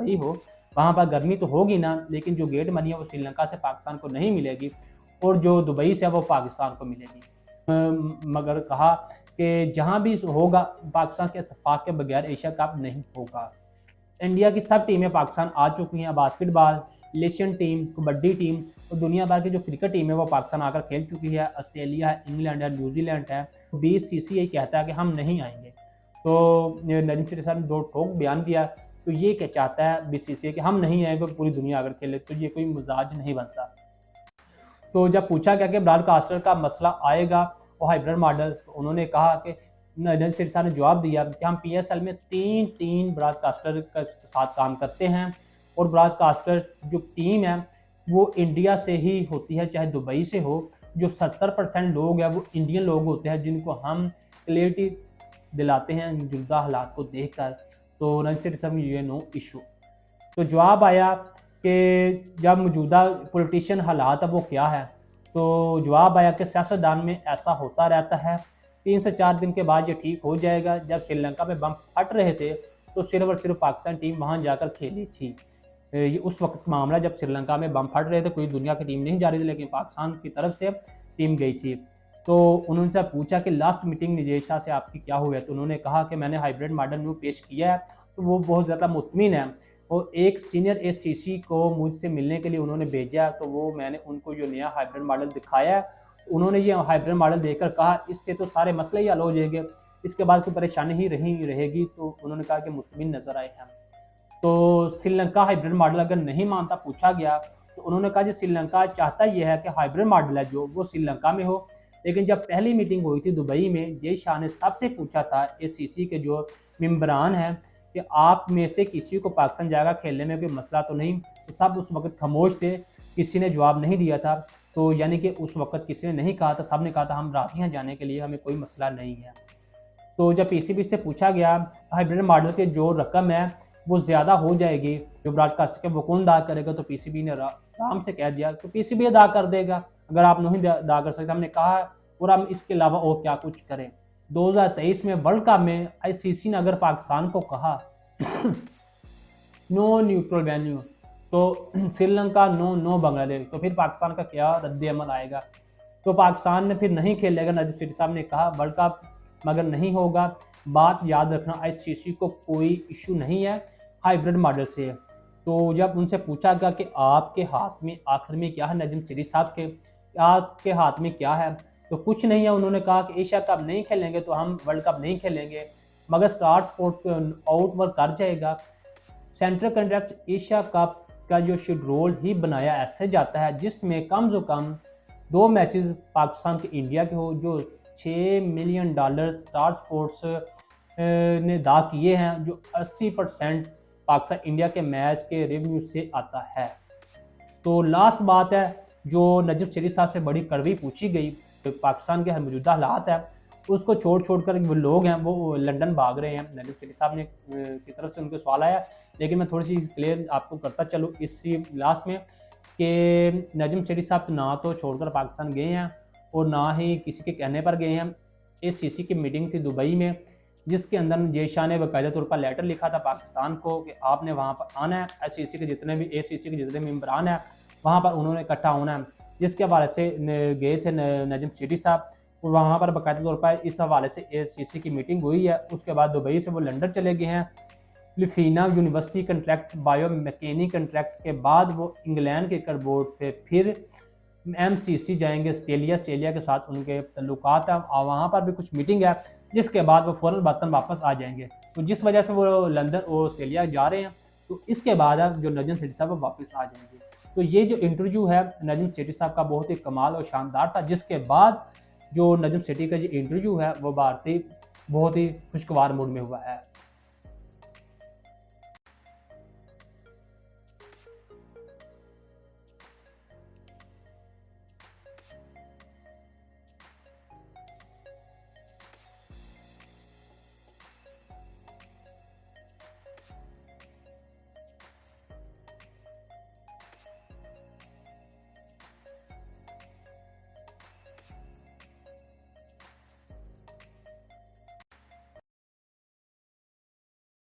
Dubai हो, वहाँ पर गर्मी तो होगी ना, लेकिन जो गेट मनी है वो श्रीलंका से पाकिस्तान को नहीं मिलेगी और जो दुबई से है वो पाकिस्तान को मिलेगी। मगर कहा कि जहाँ भी होगा पाकिस्तान के इत्तेफाक के बगैर एशिया कप नहीं होगा। इंडिया की सब टीमें पाकिस्तान आ चुकी हैं, basketball, Asian team, kabaddi team और दुनिया भर की जो क्रिकेट टीम है वो पाकिस्तान आकर खेल चुकी है। ऑस्ट्रेलिया है, इंग्लैंड है, न्यूजीलैंड है। बीसीसीआई कहता है कि हम नहीं आएंगे। तो नजीम शेठी साहब ने दो ठोक बयान दिया। तो ये क्या चाहता है बीसीसीआई कि हम नहीं आएंगे, पूरी दुनिया अगर खेले, तो ये कोई मिजाज नहीं बनता। तो जब पूछा गया कि ब्रॉडकास्टर का मसला आएगा और हाइब्रिड मॉडल, तो उन्होंने कहा कि नजीम शेठी साहब ने जवाब दिया कि हम पीएसएल में तीन ब्रॉडकास्टर के साथ काम करते हैं और ब्रॉडकास्टर जो टीम है वो इंडिया से ही होती है, चाहे दुबई से हो। जो 70% लोग हैं वो इंडियन लोग होते हैं, जिनको हम क्लियरिटी दिलाते हैं मौजूदा हालात को देखकर। तो नजीम शेठी साहब ये नो इशू। तो जवाब आया कि जब मौजूदा पॉलिटिशियन हालात है वो क्या है, तो जवाब आया कि सियासतदान में ऐसा होता रहता है, 3 से 4 दिन के बाद ये ठीक हो जाएगा। जब श्रीलंका में बम फट रहे थे तो सिर्फ और सिर्फ पाकिस्तान टीम वहाँ जाकर खेली थी। ये उस वक्त मामला जब श्रीलंका में बम फट रहे थे, कोई दुनिया की टीम नहीं जा रही थी, लेकिन पाकिस्तान की तरफ से टीम गई थी। तो उन्होंने पूछा कि लास्ट मीटिंग निजेश शाह से आपकी क्या हुई है, तो उन्होंने कहा कि मैंने हाइब्रिड मॉडल में पेश किया है, तो वो बहुत ज़्यादा मुतमिन है। और एक सीनियर एससीसी को मुझसे मिलने के लिए उन्होंने भेजा, तो वो मैंने उनको जो नया हाइब्रिड मॉडल दिखाया है, उन्होंने ये हाइब्रिड मॉडल देखकर कहा इससे तो सारे मसले ही हल हो जाएंगे, इसके बाद कोई परेशानी ही रहेगी। तो उन्होंने कहा कि मुतमिन नजर आए हैं। तो श्रीलंका हाइब्रिड मॉडल अगर नहीं मानता, पूछा गया, तो उन्होंने कहा कि श्रीलंका चाहता यह है कि हाइब्रिड मॉडल है जो वो श्रीलंका में हो। लेकिन जब पहली मीटिंग हुई थी दुबई में, जय शाह ने सबसे पूछा था एसीसी के जो मेंबरान हैं कि आप में से किसी को पाकिस्तान जाएगा खेलने में कोई मसला तो नहीं, तो सब उस वक्त खामोश थे, किसी ने जवाब नहीं दिया था। तो यानी कि उस वक्त किसी ने नहीं कहा था, सब ने कहा था हम राजी हैं जाने के लिए, हमें कोई मसला नहीं है। तो जब पीसीबी से पूछा गया हाइब्रिड मॉडल के जो रकम है वो ज़्यादा हो जाएगी, जो ब्रॉडकास्ट के वो कौन अदा करेगा, तो पीसीबी ने आराम से कह दिया तो पीसीबी अदा कर देगा, अगर आप नहीं अदा कर सकते। हमने कहा और हम इसके अलावा और क्या कुछ करें। 2023 में वर्ल्ड कप में आईसीसी ने अगर पाकिस्तान को कहा नो न्यूट्रल वेन्यू, तो श्रीलंका नो बांग्लादेश, तो फिर पाकिस्तान का क्या रद्द अमल आएगा। तो पाकिस्तान ने फिर नहीं खेलेगा। नजीम शेठी साहब ने कहा वर्ल्ड कप मगर नहीं होगा। बात याद रखना, आईसीसी को कोई इशू नहीं है हाइब्रिड मॉडल से। तो जब उनसे पूछा गया कि आपके हाथ में आखिर में क्या है, नजीम शेठी साहब के आपके हाथ में क्या है, तो कुछ नहीं है। उन्होंने कहा कि एशिया कप नहीं खेलेंगे तो हम वर्ल्ड कप नहीं खेलेंगे, मगर स्टार स्पोर्ट आउट वर्क कर जाएगा। सेंट्रल कॉन्ट्रैक्ट एशिया कप का जो शेड्यूल ही बनाया ऐसे जाता है जिसमें कम से कम 2 मैचेस पाकिस्तान के इंडिया के हो, जो $6 मिलियन स्टार स्पोर्ट्स ने अदा किए हैं, जो 80% पाकिस्तान इंडिया के मैच के रेवेन्यू से आता है। तो लास्ट बात है जो नजीम शेठी साहब से बड़ी कड़वी पूछी गई, तो पाकिस्तान के मौजूदा हालात है उसको छोड़ कर वो लोग हैं वो लंदन भाग रहे हैं। नजीम शेठी साहब ने की तरफ से उनको सवाल आया, लेकिन मैं थोड़ी सी क्लियर आपको करता चलूँ इसी लास्ट में कि नजीम शेठी साहब ना तो छोड़कर पाकिस्तान गए हैं और ना ही किसी के कहने पर गए हैं। एसीसी की मीटिंग थी दुबई में, जिसके अंदर जय शाह ने बाकायदा तौर पर लेटर लिखा था पाकिस्तान को कि आपने वहाँ पर आना है, एसीसी के जितने भी एसीसी के जितने मेंबरान हैं वहाँ पर उन्होंने इकट्ठा होना है। जिसके हवाले से गए थे नजीम शेठी साहब और वहाँ पर बाकायदा तौर पर इस हवाले से एसीसी की मीटिंग हुई है। उसके बाद दुबई से वो लंदन चले गए हैं। लिफीना university contract, bio mechanic contract के बाद वो इंग्लैंड के क्रिकेट बोर्ड पे फिर एमसीसी जाएंगे, ऑस्ट्रेलिया के साथ उनके तल्लुकात हैं, वहाँ पर भी कुछ मीटिंग है, जिसके बाद वो फ़ौरन वतन वापस आ जाएंगे। तो जिस वजह से वो लंदन और ऑस्ट्रेलिया जा रहे हैं, तो इसके बाद जो नजीम शेठी साहब वापस आ जाएंगे। तो ये जो इंटरव्यू है नजीम शेठी साहब का बहुत ही कमाल और शानदार था, जिसके बाद जो नजीम शेठी का जो इंटरव्यू है वो भारतीय बहुत ही खुशगवार मूड में हुआ है।